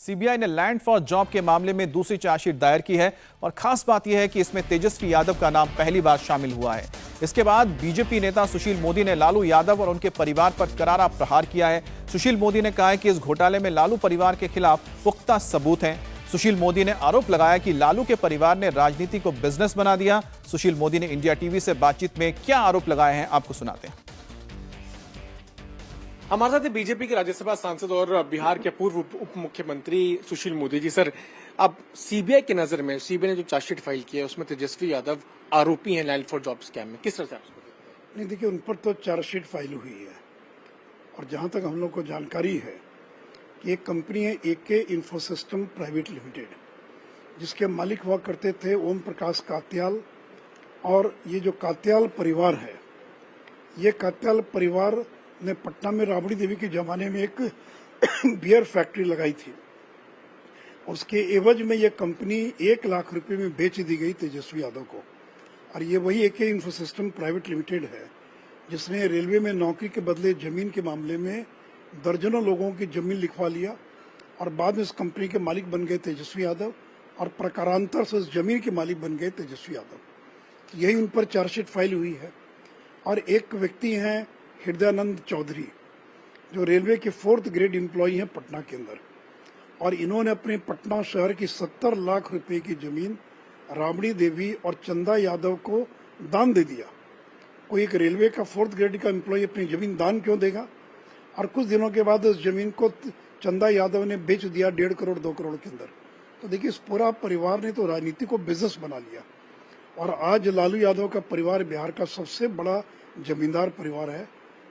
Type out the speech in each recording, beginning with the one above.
CBI ने land for job के मामले में दूसरी चार्जशीट दायर की है और खास बात यह है कि इसमें तेजस्वी यादव का नाम पहली बार शामिल हुआ है। इसके बाद बीजेपी नेता सुशील मोदी ने लालू यादव और उनके परिवार पर करारा प्रहार किया है। सुशील मोदी ने कहा है कि इस घोटाले में लालू परिवार के खिलाफ पुख्ता सबूत हैं। सुशील मोदी ने आरोप लगाया कि लालू के परिवार ने राजनीति को बिजनेस बना दिया। सुशील मोदी ने इंडिया टीवी से बातचीत में क्या आरोप लगाए हैं, आपको सुनाते हैं। हमारे साथ बीजेपी के राज्यसभा सांसद और बिहार के पूर्व उप मुख्यमंत्री सुशील मोदी जी। सर, अब सीबीआई की नजर में सीबीआई ने जो चार्जशीट फाइल की है उसमें तेजस्वी यादव आरोपी हैं लैंड फॉर जॉब स्कैम में, किस तरह से आप नहीं, देखिए, उन पर तो चार्जशीट फाइल हुई है और जहां तक हम लोग को जानकारी है कि एक कंपनी है एके इन्फोसिस्टम प्राइवेट लिमिटेड, जिसके मालिक हुआ करते थे ओम प्रकाश कात्याल। और ये जो कात्याल परिवार है, ये कात्याल परिवार ने पटना में राबड़ी देवी के जमाने में एक बियर फैक्ट्री लगाई थी। उसके एवज में ये कंपनी 1 लाख रुपए में बेच दी गई तेजस्वी यादव को। और ये वही एके इन्फोसिस्टम प्राइवेट लिमिटेड है जिसने रेलवे में नौकरी के बदले जमीन के मामले में दर्जनों लोगों की जमीन लिखवा लिया और बाद में इस कंपनी के मालिक बन गए तेजस्वी यादव और प्रकारांतर से उस जमीन के मालिक बन गए तेजस्वी यादव। यही उन पर चार्जशीट फाइल हुई है। और एक व्यक्ति हैं हृदयानंद चौधरी, जो रेलवे के 4th ग्रेड एम्प्लॉई हैं पटना के अंदर, और इन्होंने अपने पटना शहर की 70 लाख रुपए की जमीन राबड़ी देवी और चंदा यादव को दान दे दिया। कोई एक रेलवे का 4th ग्रेड का एम्प्लॉय अपनी जमीन दान क्यों देगा? और कुछ दिनों के बाद उस जमीन को चंदा यादव ने बेच दिया 1.5 करोड़ 2 करोड़ के अंदर। तो देखिए, इस पूरा परिवार ने तो राजनीति को बिजनेस बना लिया। और आज लालू यादव का परिवार बिहार का सबसे बड़ा जमींदार परिवार है,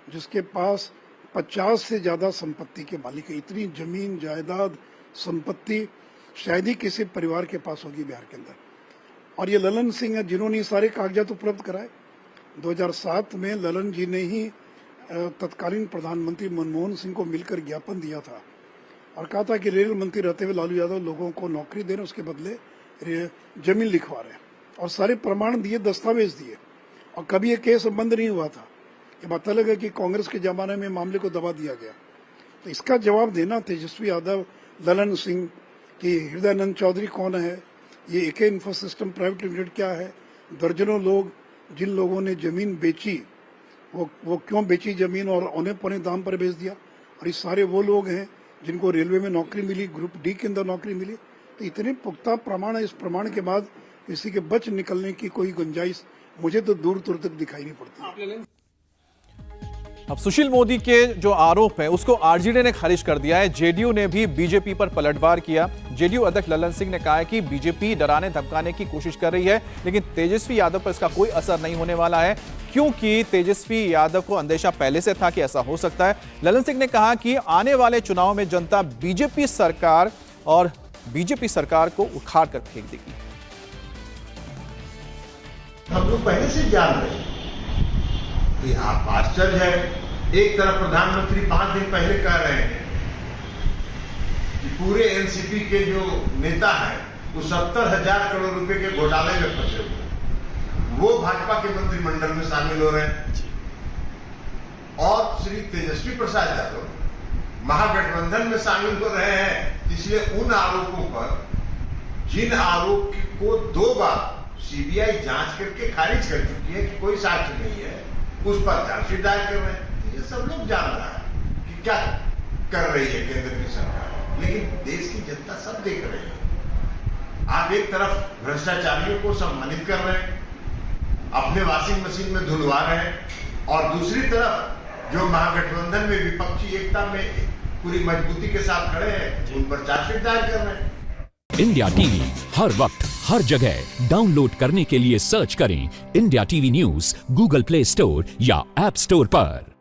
जिसके पास 50 से ज्यादा संपत्ति के मालिक है। इतनी जमीन जायदाद संपत्ति शायद ही किसी परिवार के पास होगी बिहार के अंदर। और ये ललन सिंह है जिन्होंने ये सारे कागजात उपलब्ध कराए। 2007 में ललन जी ने ही तत्कालीन प्रधानमंत्री मनमोहन सिंह को मिलकर ज्ञापन दिया था और कहा था कि रेल मंत्री रहते हुए लालू यादव लोगों को नौकरी दे रहे, उसके बदले जमीन लिखवा रहे हैं। और सारे प्रमाण दिए, दस्तावेज दिए, और कभी ये केस बंद नहीं हुआ था। ये बात अलग है कि कांग्रेस के जमाने में मामले को दबा दिया गया। तो इसका जवाब देना तेजस्वी यादव, ललन सिंह की, हृदयानंद चौधरी कौन है, ये एके इन्फोसिस्टम प्राइवेट लिमिटेड क्या है, दर्जनों लोग जिन लोगों ने जमीन बेची वो क्यों बेची जमीन और औने पौने दाम पर बेच दिया। और ये सारे वो लोग हैं जिनको रेलवे में नौकरी मिली, ग्रुप डी के अंदर नौकरी मिली। तो इतने पुख्ता प्रमाण है, इस प्रमाण के बाद किसी के बच निकलने की कोई गुंजाइश मुझे तो दूर दूर तक दिखाई नहीं पड़ती। अब सुशील मोदी के जो आरोप है उसको आरजेडी ने खारिज कर दिया है। जेडीयू ने भी बीजेपी पर पलटवार किया। जेडीयू अध्यक्ष ललन सिंह ने कहा है कि बीजेपी डराने धमकाने की कोशिश कर रही है, लेकिन तेजस्वी यादव पर इसका कोई असर नहीं होने वाला है, क्योंकि तेजस्वी यादव को अंदेशा पहले से था कि ऐसा हो सकता है। ललन सिंह ने कहा कि आने वाले चुनाव में जनता बीजेपी सरकार को उखाड़ कर फेंक देगी। हम लोग पहले से जान रहे हैं कि आप आश्चर्य है। एक तरफ प्रधानमंत्री 5 दिन पहले कह रहे हैं कि पूरे एनसीपी के जो नेता हैं वो 70,000 करोड़ रुपए के घोटाले में फंसे हुए, वो भाजपा के मंत्रिमंडल में शामिल हो रहे हैं। और श्री तेजस्वी प्रसाद यादव महागठबंधन में शामिल हो रहे हैं। इसलिए उन आरोपों पर, जिन आरोप को 2 बार सीबीआई जांच करके खारिज कर चुकी है कि कोई साक्ष्य नहीं है, उस पर चार्जशीट दायर कर रहे हैं। ये सब लोग जान रहा है कि क्या कर रही है केंद्र की सरकार, लेकिन देश की जनता सब देख रही है। आप एक तरफ भ्रष्टाचारियों को सम्मानित कर रहे हैं, अपने वॉशिंग मशीन में धुलवा रहे हैं, और दूसरी तरफ जो महागठबंधन में विपक्षी एकता में पूरी मजबूती के साथ खड़े हैं उन पर चार्जशीट दायर कर रहे हैं। इंडिया टीवी हर वक्त हर जगह डाउनलोड करने के लिए सर्च करें India TV news Google play store या ऐप स्टोर पर।